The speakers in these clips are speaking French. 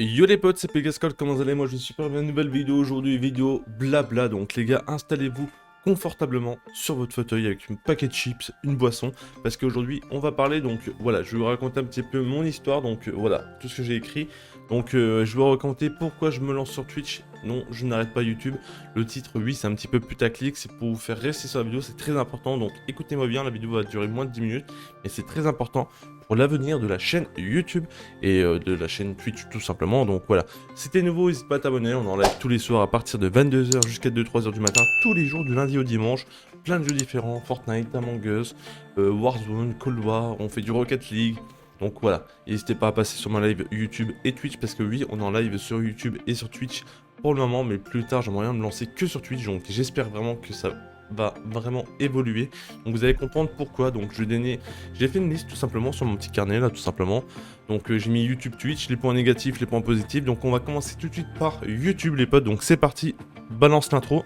Yo les potes, c'est Pegascol, comment vous allez? Moi je suis super bien, nouvelle vidéo aujourd'hui, vidéo blabla. Donc les gars, installez-vous confortablement sur votre fauteuil avec une paquet de chips, une boisson, parce qu'aujourd'hui on va parler, donc voilà, je vais vous raconter un petit peu mon histoire, donc voilà, tout ce que j'ai écrit. Donc je vais vous raconter pourquoi je me lance sur Twitch. Non, je n'arrête pas YouTube. Le titre, oui, c'est un petit peu putaclic, c'est pour vous faire rester sur la vidéo, c'est très important, donc écoutez-moi bien, la vidéo va durer moins de 10 minutes, mais c'est très important pour l'avenir de la chaîne YouTube et de la chaîne Twitch tout simplement. Donc voilà, si t'es nouveau, n'hésite pas à t'abonner, on en live tous les soirs à partir de 22h jusqu'à 2-3h du matin, tous les jours du lundi au dimanche, plein de jeux différents, Fortnite, Among Us, Warzone, Cold War, on fait du Rocket League. Donc voilà, n'hésitez pas à passer sur ma live YouTube et Twitch, parce que oui, on est en live sur YouTube et sur Twitch pour le moment, mais plus tard j'aimerais bien me lancer que sur Twitch, donc j'espère vraiment que ça va vraiment évoluer. Donc vous allez comprendre pourquoi. Donc j'ai fait une liste tout simplement sur mon petit carnet là, tout simplement. Donc j'ai mis YouTube, Twitch, les points négatifs, les points positifs. Donc on va commencer tout de suite par YouTube les potes. Donc c'est parti, balance l'intro.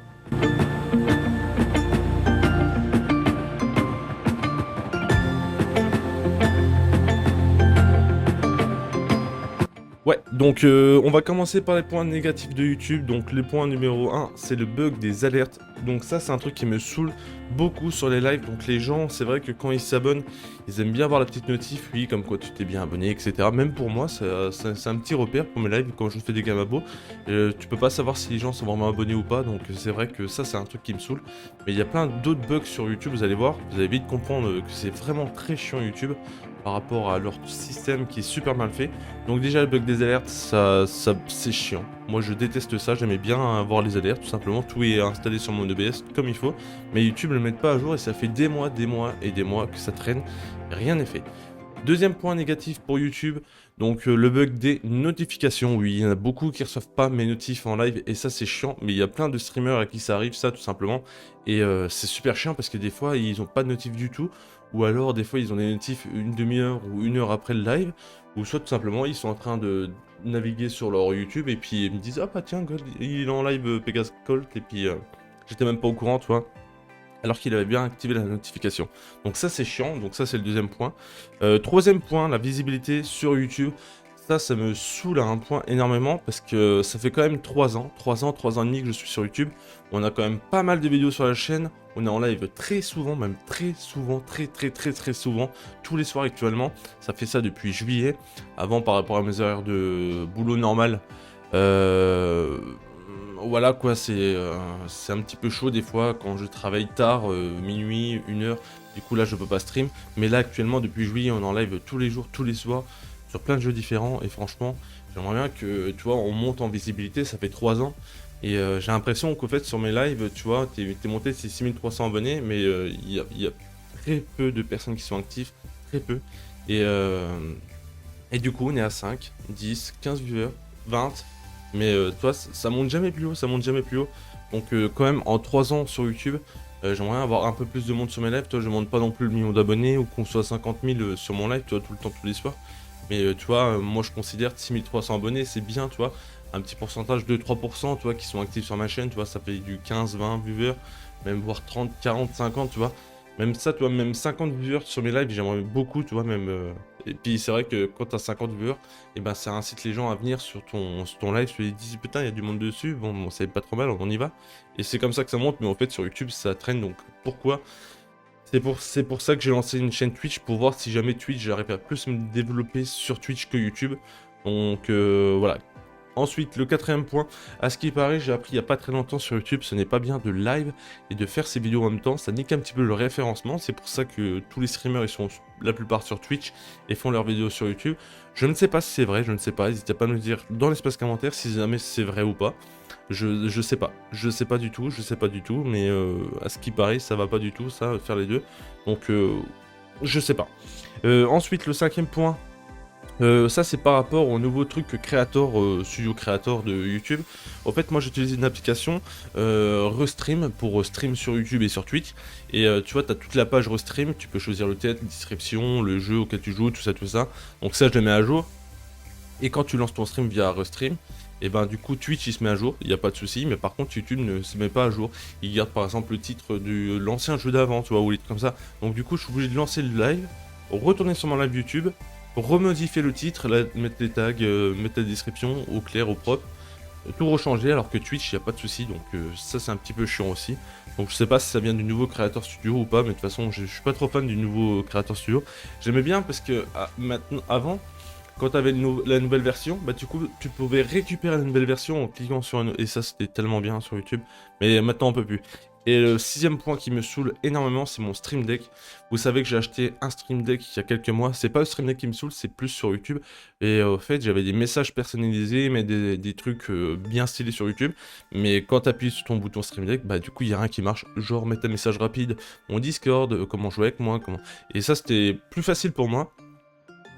Ouais, donc on va commencer par les points négatifs de YouTube. Donc les points numéro 1, c'est le bug des alertes. Donc ça, c'est un truc qui me saoule beaucoup sur les lives. Donc les gens, c'est vrai que quand ils s'abonnent, ils aiment bien voir la petite notif, oui, comme quoi tu t'es bien abonné, etc. Même pour moi, c'est un petit repère pour mes lives quand je fais des gamabos. Tu peux pas savoir si les gens sont vraiment abonnés ou pas. Donc c'est vrai que ça, c'est un truc qui me saoule. Mais il y a plein d'autres bugs sur YouTube, vous allez voir. Vous allez vite comprendre que c'est vraiment très chiant YouTube par rapport à leur système qui est super mal fait. Donc déjà le bug des alertes, ça c'est chiant. Moi je déteste ça, j'aimais bien avoir les alertes, tout simplement, tout est installé sur mon OBS comme il faut. Mais YouTube ne le met pas à jour et ça fait des mois et des mois que ça traîne, rien n'est fait. Deuxième point négatif pour YouTube, donc le bug des notifications. Oui, il y en a beaucoup qui reçoivent pas mes notifs en live et ça c'est chiant, mais il y a plein de streamers à qui ça arrive, ça tout simplement. Et c'est super chiant parce que des fois ils ont pas de notifs du tout, ou alors des fois ils ont des notifs une demi-heure ou une heure après le live, ou soit tout simplement ils sont en train de naviguer sur leur YouTube et puis ils me disent ah bah tiens God, il est en live Pegasus Colt, et puis j'étais même pas au courant, tu vois, alors qu'il avait bien activé la notification. Donc ça c'est chiant, donc ça c'est le deuxième point. Troisième point, la visibilité sur YouTube. Ça me saoule à un point énormément parce que ça fait quand même 3 ans, 3 ans et demi que je suis sur YouTube. On a quand même pas mal de vidéos sur la chaîne. On est en live très souvent, même très souvent, très souvent, tous les soirs actuellement. Ça fait ça depuis juillet. Avant, par rapport à mes horaires de boulot normal, voilà quoi, c'est un petit peu chaud des fois quand je travaille tard, minuit, 1h. Du coup là je peux pas stream. Mais là actuellement depuis juillet on est en live tous les jours, tous les soirs, sur plein de jeux différents. Et franchement j'aimerais bien que tu vois on monte en visibilité, ça fait 3 ans. Et j'ai l'impression qu'au fait sur mes lives, tu vois, t'es monté de ces 6300 abonnés, mais il y a très peu de personnes qui sont actives, très peu. Et du coup on est à 5, 10, 15 viewers, 20. Mais toi, ça monte jamais plus haut, ça monte jamais plus haut. Donc quand même, en 3 ans sur YouTube, j'aimerais avoir un peu plus de monde sur mes lives. Toi, je monte pas non plus le million d'abonnés ou qu'on soit 50 000 sur mon live, tu vois, tout le temps, tous les soirs. Mais tu vois, moi je considère 6300 abonnés, c'est bien, tu vois. Un petit pourcentage de 3%, tu vois, qui sont actifs sur ma chaîne, tu vois, ça fait du 15, 20 viewers, même voire 30, 40, 50, tu vois. Même ça, tu vois, même 50 viewers sur mes lives, j'aimerais beaucoup, tu vois, même... Et puis c'est vrai que quand t'as 50 viewers, et ben ça incite les gens à venir sur ton live, tu te dis putain, il y a du monde dessus, bon c'est pas trop mal, on y va. Et c'est comme ça que ça monte, mais en fait sur YouTube ça traîne, donc pourquoi? C'est pour ça que j'ai lancé une chaîne Twitch, pour voir si jamais Twitch, j'arrive à plus me développer sur Twitch que YouTube. Donc voilà. Ensuite, le quatrième point, à ce qui paraît, j'ai appris il n'y a pas très longtemps sur YouTube, ce n'est pas bien de live et de faire ses vidéos en même temps, ça nique un petit peu le référencement, c'est pour ça que tous les streamers, ils sont la plupart sur Twitch et font leurs vidéos sur YouTube. Je ne sais pas si c'est vrai, je ne sais pas, n'hésitez pas à me dire dans l'espace commentaire si jamais c'est vrai ou pas. Je sais pas du tout, mais à ce qui paraît, ça va pas du tout, ça, faire les deux. Donc, je sais pas. Ensuite, le cinquième point, ça c'est par rapport au nouveau truc Creator, Studio Creator de YouTube. En fait moi j'utilise une application Restream pour stream sur YouTube et sur Twitch. Et tu vois t'as toute la page Restream, tu peux choisir le titre, la description, le jeu auquel tu joues, tout ça. Donc ça je le mets à jour. Et quand tu lances ton stream via Restream, et ben du coup Twitch il se met à jour, il n'y a pas de souci. Mais par contre YouTube ne se met pas à jour. Il garde par exemple le titre de l'ancien jeu d'avant, tu vois, ou les trucs comme ça. Donc du coup je suis obligé de lancer le live, retourner sur mon live YouTube, remodifier le titre, là, mettre les tags, mettre la description au clair, au propre, tout rechanger, alors que Twitch, il n'y a pas de souci, donc ça c'est un petit peu chiant aussi. Donc je sais pas si ça vient du nouveau Creator Studio ou pas, mais de toute façon je suis pas trop fan du nouveau Creator Studio. J'aimais bien parce que maintenant, avant, quand tu avais la nouvelle version, bah du coup tu pouvais récupérer la nouvelle version en cliquant sur et ça c'était tellement bien sur YouTube, mais maintenant on peut plus. Et le 6ème point qui me saoule énormément, c'est mon Stream Deck. Vous savez que j'ai acheté un Stream Deck il y a quelques mois. C'est pas le Stream Deck qui me saoule, c'est plus sur YouTube. Et au fait, j'avais des messages personnalisés, mais des trucs bien stylés sur YouTube. Mais quand tu appuies sur ton bouton Stream Deck, bah du coup, il n'y a rien qui marche. Genre mettre un message rapide, mon Discord, comment jouer avec moi, comment. Et ça, c'était plus facile pour moi.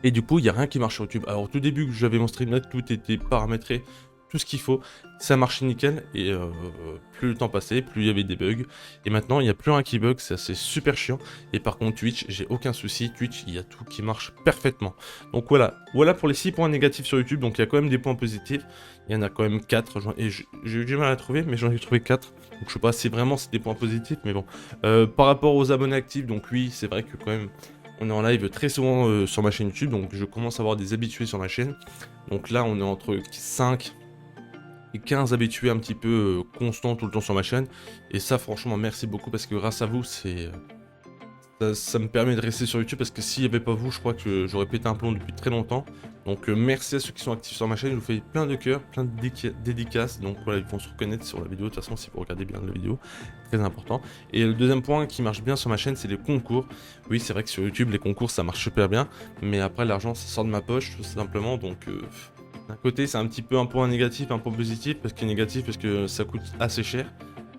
Et du coup, il n'y a rien qui marche sur YouTube. Alors, au tout début que j'avais mon Stream Deck, tout était paramétré, tout ce qu'il faut, ça marchait nickel. Et plus le temps passait, plus il y avait des bugs. Et maintenant, il n'y a plus rien qui bug, c'est super chiant. Et par contre, Twitch, j'ai aucun souci. Twitch, il y a tout qui marche parfaitement. Donc voilà pour les 6 points négatifs sur YouTube. Donc il y a quand même des points positifs. Il y en a quand même 4. Et j'ai eu du mal à trouver, mais j'en ai trouvé 4. Donc je sais pas si vraiment c'est des points positifs, mais bon. Par rapport aux abonnés actifs, donc oui, c'est vrai que quand même. On est en live très souvent sur ma chaîne YouTube, donc je commence à avoir des habitués sur ma chaîne. Donc là, on est entre 5 et 15 habitués un petit peu constants tout le temps sur ma chaîne. Et ça, franchement, merci beaucoup parce que grâce à vous, ça me permet de rester sur YouTube parce que s'il n'y avait pas vous, je crois que j'aurais pété un plomb depuis très longtemps. Donc merci à ceux qui sont actifs sur ma chaîne, je vous fais plein de cœurs, plein de dédicaces. Donc voilà, ils vont se reconnaître sur la vidéo, de toute façon si vous regardez bien la vidéo, très important. Et le deuxième point qui marche bien sur ma chaîne, c'est les concours. Oui, c'est vrai que sur YouTube, les concours, ça marche super bien. Mais après, l'argent, ça sort de ma poche, tout simplement. Donc d'un côté, c'est un petit peu un point négatif, un point positif. Parce que négatif, parce que ça coûte assez cher.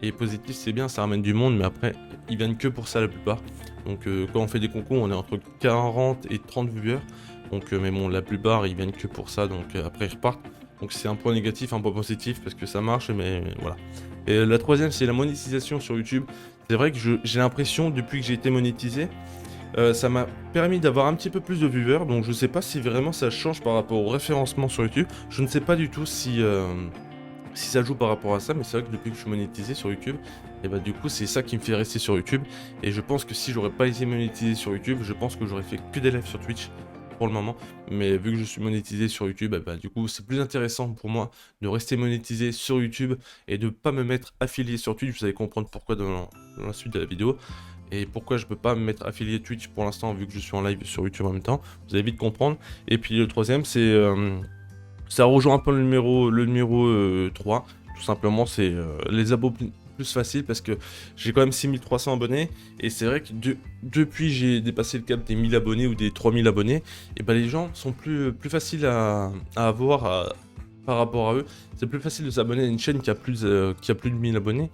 Et positif, c'est bien, ça ramène du monde, mais après, ils viennent que pour ça la plupart. Donc quand on fait des concours, on est entre 40 et 30 viewers. Donc mais bon, la plupart, ils viennent que pour ça, donc après ils repartent. Donc c'est un point négatif, un point positif, parce que ça marche, mais voilà. Et la troisième, c'est la monétisation sur YouTube. C'est vrai que j'ai l'impression, depuis que j'ai été monétisé, ça m'a permis d'avoir un petit peu plus de viewers. Donc je sais pas si vraiment ça change par rapport au référencement sur YouTube. Je ne sais pas du tout si ça joue par rapport à ça, mais c'est vrai que depuis que je suis monétisé sur YouTube, et bah du coup c'est ça qui me fait rester sur YouTube. Et je pense que si j'aurais pas été monétisé sur YouTube, je pense que j'aurais fait que des lives sur Twitch pour le moment. Mais vu que je suis monétisé sur YouTube, et bah du coup c'est plus intéressant pour moi de rester monétisé sur YouTube et de pas me mettre affilié sur Twitch. Vous allez comprendre pourquoi dans la suite de la vidéo. Et pourquoi je peux pas me mettre affilié Twitch pour l'instant vu que je suis en live sur YouTube en même temps. Vous allez vite comprendre. Et puis le troisième c'est... ça rejoint un peu le numéro 3, tout simplement, c'est les abos plus faciles parce que j'ai quand même 6300 abonnés et c'est vrai que depuis j'ai dépassé le cap des 1000 abonnés ou des 3000 abonnés, et ben les gens sont plus faciles à avoir par rapport à eux. C'est plus facile de s'abonner à une chaîne qui a plus de 1000 abonnés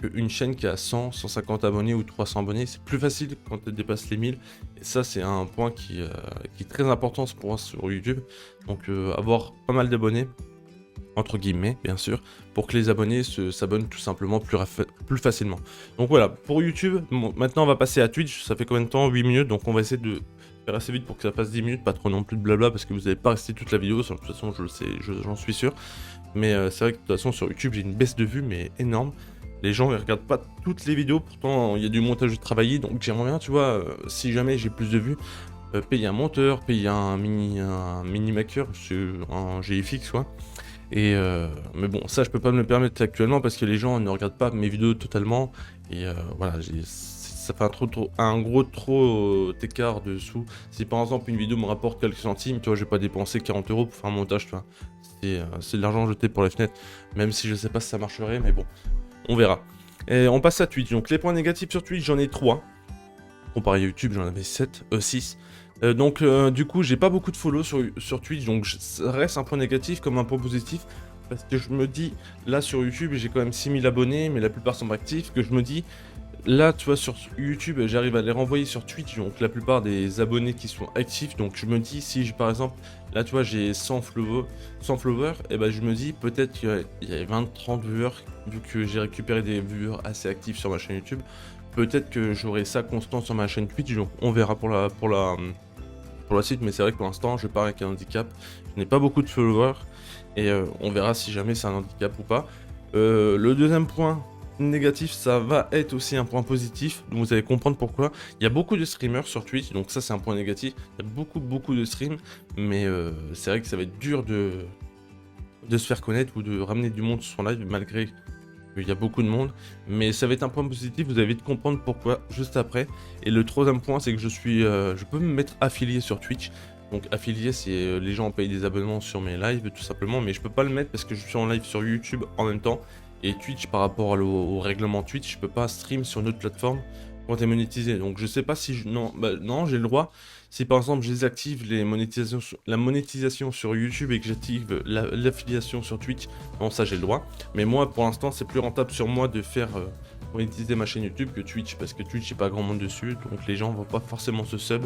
qu'une chaîne qui a 100, 150 abonnés ou 300 abonnés. C'est plus facile quand elle dépasse les 1000. Et ça, c'est un point qui est très important pour moi sur YouTube. Donc, avoir pas mal d'abonnés, entre guillemets, bien sûr, pour que les abonnés s'abonnent tout simplement plus facilement. Donc voilà, pour YouTube, bon, maintenant on va passer à Twitch. Ça fait combien de temps? 8 minutes, donc on va essayer de faire assez vite pour que ça fasse 10 minutes, pas trop non plus de blabla, parce que vous n'allez pas rester toute la vidéo, de toute façon je le sais, j'en suis sûr. Mais c'est vrai que de toute façon sur YouTube, j'ai une baisse de vue, mais énorme. Les gens ne regardent pas toutes les vidéos, pourtant il y a du montage de travailler, donc j'aimerais bien, tu vois, si jamais j'ai plus de vues, payer un monteur, payer un mini maker, un GFX quoi. Et mais bon, ça je peux pas me le permettre actuellement parce que les gens ne regardent pas mes vidéos totalement. Et voilà, ça fait un gros trop d'écart dessous. Si par exemple une vidéo me rapporte quelques centimes, tu vois, je vais pas dépenser 40 € pour faire un montage, tu vois. C'est de l'argent jeté pour les fenêtres, même si je sais pas si ça marcherait, mais bon. On verra. Et on passe à Twitch. Donc les points négatifs sur Twitch, j'en ai 3. Comparé à YouTube, j'en avais 6. Donc du coup, j'ai pas beaucoup de follow sur Twitch. Donc ça reste un point négatif comme un point positif. Parce que je me dis, là sur YouTube, j'ai quand même 6000 abonnés, mais la plupart sont actifs. Que je me dis, là, tu vois, sur YouTube, j'arrive à les renvoyer sur Twitch. Donc la plupart des abonnés qui sont actifs. Donc je me dis, si par exemple... Là, tu vois, j'ai 100 followers, et ben je me dis peut-être qu'il y a 20-30 viewers, vu que j'ai récupéré des viewers assez actifs sur ma chaîne YouTube. Peut-être que j'aurai ça constant sur ma chaîne Twitch, donc on verra pour la suite, mais c'est vrai que pour l'instant, je pars avec un handicap. Je n'ai pas beaucoup de followers, et on verra si jamais c'est un handicap ou pas. Le deuxième point, négatif, ça va être aussi un point positif, donc vous allez comprendre pourquoi. Il y a beaucoup de streamers sur Twitch, donc ça c'est un point négatif. Il y a beaucoup de streams, mais c'est vrai que ça va être dur de se faire connaître ou de ramener du monde sur son live, malgré qu'il y a beaucoup de monde. Mais ça va être un point positif, vous allez vite comprendre pourquoi juste après. Et le troisième point, c'est que je peux me mettre affilié sur Twitch. Donc affilié, c'est les gens payent des abonnements sur mes lives tout simplement, mais je peux pas le mettre parce que je suis en live sur YouTube en même temps. Et Twitch, par rapport au règlement Twitch, je peux pas stream sur une autre plateforme quand t'es monétisé. Donc je sais pas si non, j'ai le droit. Si par exemple je désactive la monétisation sur YouTube et que j'active l'affiliation sur Twitch, non, ça j'ai le droit. Mais moi pour l'instant c'est plus rentable sur moi de faire monétiser ma chaîne YouTube que Twitch, parce que Twitch, il n'y a pas grand monde dessus, donc les gens vont pas forcément se sub.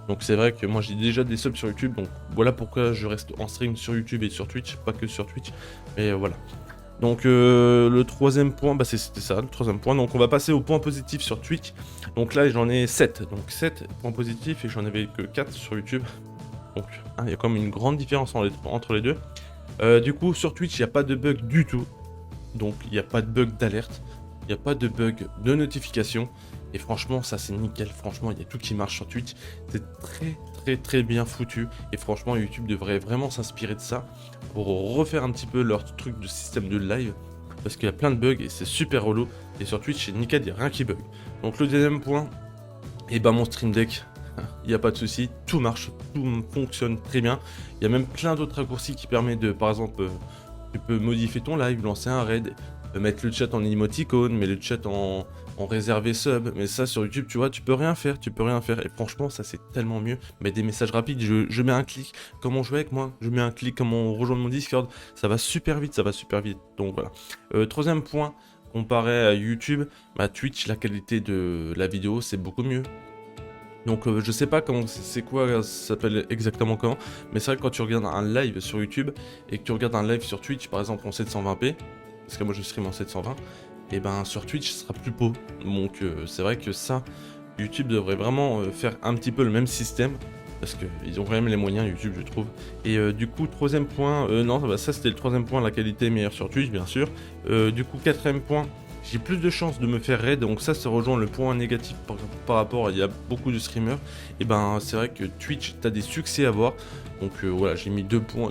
Donc c'est vrai que moi j'ai déjà des subs sur YouTube, donc voilà pourquoi je reste en stream sur YouTube et sur Twitch, pas que sur Twitch. Et voilà. Donc le troisième point, bah c'était ça, le troisième point. Donc on va passer au point positif sur Twitch. Donc là j'en ai 7, donc 7 points positifs et j'en avais que 4 sur YouTube. Donc il y a quand même une grande différence entre les deux. Du coup sur Twitch il n'y a pas de bug du tout. Donc il n'y a pas de bug d'alerte, il n'y a pas de bug de notification. Et franchement ça c'est nickel, franchement il y a tout qui marche sur Twitch. C'est très bien foutu. Et franchement YouTube devrait vraiment s'inspirer de ça pour refaire un petit peu leur truc de système de live. Parce qu'il y a plein de bugs et c'est super relou. Et sur Twitch c'est nickel, il n'y a rien qui bug. Donc le deuxième point, et bah mon Stream Deck, il n'y a pas de souci, tout marche, tout fonctionne très bien. Il y a même plein d'autres raccourcis qui permettent de, par exemple, tu peux modifier ton live, lancer un raid, mettre le chat en emoticône, mais le chat en réservé sub. Mais ça sur YouTube, tu vois, tu peux rien faire. Et franchement, ça c'est tellement mieux. Mais des messages rapides, je mets un clic, comment jouer avec moi, je mets un clic, comment rejoindre mon Discord, ça va super vite, Donc voilà. Troisième point, comparé à YouTube, bah Twitch, la qualité de la vidéo, c'est beaucoup mieux. Donc je sais pas comment c'est quoi ça s'appelle exactement comment, mais c'est vrai que quand tu regardes un live sur YouTube et que tu regardes un live sur Twitch par exemple en 720p, parce que moi je stream en 720, et ben sur Twitch ce sera plus beau. Donc c'est vrai que ça, YouTube devrait vraiment faire un petit peu le même système, parce qu'ils ont quand même les moyens YouTube je trouve. Et du coup troisième point, non bah, ça c'était le troisième point, la qualité est meilleure sur Twitch bien sûr. Du coup quatrième point, j'ai plus de chances de me faire raid, donc ça rejoint le point négatif par rapport à il y a beaucoup de streamers. Et ben c'est vrai que Twitch, t'as des succès à voir. Donc voilà, j'ai mis deux points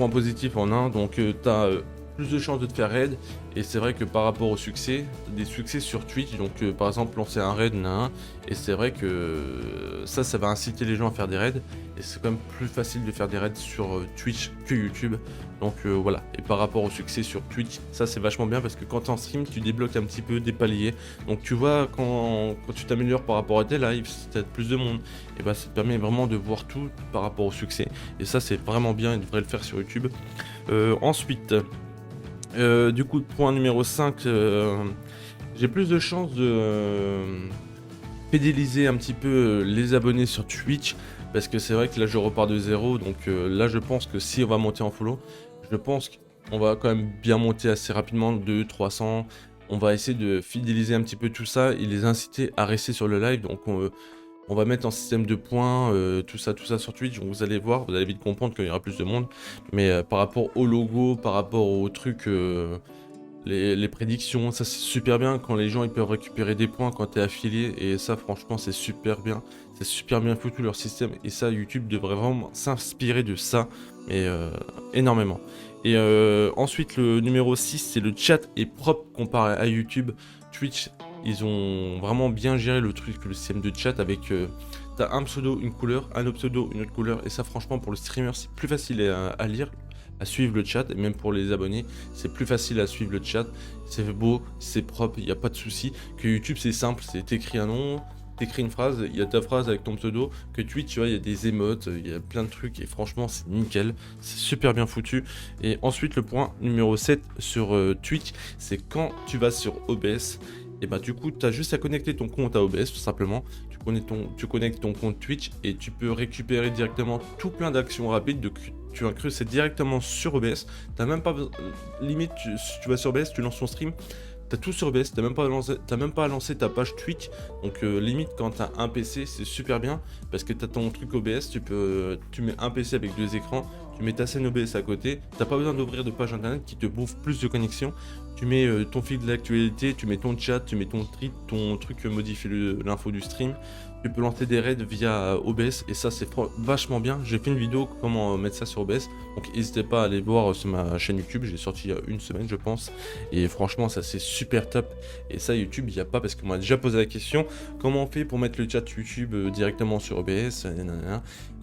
positifs en un. Donc t'as plus de chances de te faire raid. Et c'est vrai que par rapport au succès, t'as des succès sur Twitch. Donc par exemple lancer un raid, et c'est vrai que ça va inciter les gens à faire des raids. Et c'est quand même plus facile de faire des raids sur Twitch que YouTube. Donc voilà, et par rapport au succès sur Twitch, ça c'est vachement bien parce que quand tu en stream, tu débloques un petit peu des paliers. Donc tu vois, quand tu t'améliores par rapport à tes lives, si tu as plus de monde, et bah ça te permet vraiment de voir tout par rapport au succès. Et ça c'est vraiment bien, il devrait le faire sur YouTube. Ensuite, du coup, point numéro 5, j'ai plus de chances de fidéliser un petit peu les abonnés sur Twitch. Parce que c'est vrai que là je repars de zéro, donc là je pense que si on va monter en follow, je pense qu'on va quand même bien monter assez rapidement, 200-300. On va essayer de fidéliser un petit peu tout ça et les inciter à rester sur le live. Donc on va mettre en système de points, tout ça sur Twitch. Donc vous allez voir, vous allez vite comprendre qu'il y aura plus de monde. Mais par rapport au logo, par rapport aux trucs, les prédictions, ça c'est super bien quand les gens ils peuvent récupérer des points quand tu es affilié. Et ça franchement c'est super bien. C'est super bien foutu leur système. Et ça YouTube devrait vraiment s'inspirer de ça. Mais énormément. Et ensuite le numéro 6 c'est le chat est propre comparé à YouTube. Twitch ils ont vraiment bien géré le truc, le système de chat avec t'as un pseudo une couleur, un autre pseudo une autre couleur. Et ça franchement pour le streamer c'est plus facile à lire, à suivre le chat. Et même pour les abonnés c'est plus facile à suivre le chat. C'est beau, c'est propre, il n'y a pas de souci. Que YouTube c'est simple, c'est t'écris un nom, t'écris une phrase, il y a ta phrase avec ton pseudo. Que Twitch, tu vois, il y a des émotes, il y a plein de trucs et franchement c'est nickel, c'est super bien foutu. Et ensuite le point numéro 7 sur Twitch, c'est quand tu vas sur OBS, et bah du coup tu as juste à connecter ton compte à OBS tout simplement. Tu connectes ton compte Twitch et tu peux récupérer directement tout plein d'actions rapides. Tu as cru c'est directement sur OBS, t'as même pas limite si tu vas sur OBS, tu lances ton stream. T'as tout sur OBS, t'as même pas à lancer ta page Twitch. Donc limite quand t'as un PC c'est super bien parce que t'as ton truc OBS, tu mets un PC avec deux écrans, tu mets ta scène OBS à côté, t'as pas besoin d'ouvrir de page internet qui te bouffe plus de connexion. Tu mets ton fil de l'actualité, tu mets ton chat, tu mets ton tweet, ton truc modifie l'info du stream. Tu peux lancer des raids via OBS et ça c'est vachement bien. J'ai fait une vidéo comment mettre ça sur OBS, donc n'hésitez pas à aller voir sur ma chaîne YouTube, j'ai sorti il y a une semaine je pense, et franchement ça c'est super top. Et ça YouTube il n'y a pas, parce qu'on m'a déjà posé la question, comment on fait pour mettre le chat YouTube directement sur OBS,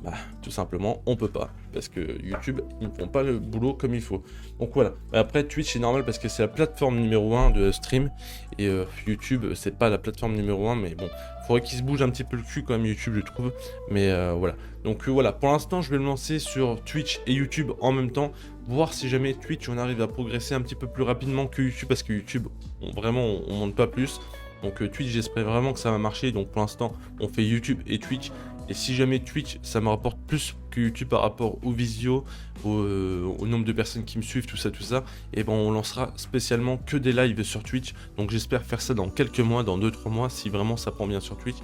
bah, tout simplement on peut pas, parce que YouTube ils ne font pas le boulot comme il faut. Donc voilà, après Twitch c'est normal parce que c'est la plateforme numéro 1 de stream, et YouTube c'est pas la plateforme numéro 1, mais bon, faudrait qu'il se bouge un petit peu le cul quand même YouTube je trouve, mais voilà. Donc voilà, pour l'instant je vais me lancer sur Twitch et YouTube en même temps, voir si jamais Twitch on arrive à progresser un petit peu plus rapidement que YouTube, parce que YouTube vraiment on monte pas plus. Donc Twitch j'espère vraiment que ça va marcher, donc pour l'instant on fait YouTube et Twitch. Et si jamais Twitch ça me rapporte plus que YouTube par rapport aux visio, au nombre de personnes qui me suivent, tout ça, et ben on lancera spécialement que des lives sur Twitch. Donc j'espère faire ça dans quelques mois, dans 2-3 mois, si vraiment ça prend bien sur Twitch,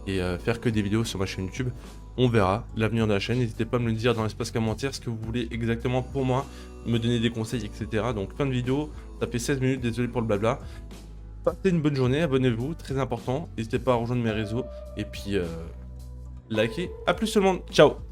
et faire que des vidéos sur ma chaîne YouTube. On verra l'avenir de la chaîne. N'hésitez pas à me le dire dans l'espace commentaire ce que vous voulez exactement pour moi, me donner des conseils, etc. Donc fin de vidéo, ça fait 16 minutes, désolé pour le blabla. Passez une bonne journée, abonnez-vous, très important. N'hésitez pas à rejoindre mes réseaux, et puis likez. À plus tout le monde, ciao.